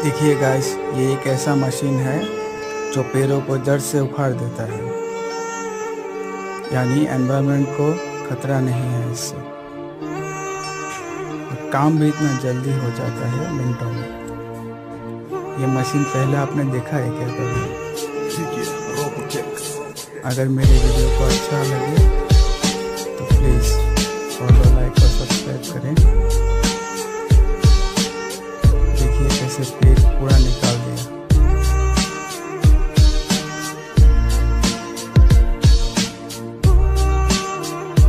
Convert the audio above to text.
देखिए गाइस, ये एक ऐसा मशीन है जो पेड़ों को जड़ से उखाड़ देता है। यानी एनवायरनमेंट को खतरा नहीं है इससे। और काम भी इतना जल्दी हो जाता है, मिनटों में। ये मशीन पहले आपने देखा है क्या कभी? अगर मेरे वीडियो को अच्छा लगे तो प्लीज़ फॉलो, लाइक और सब्सक्राइब करें। देखिए कैसे पेड़ पूरा निकाल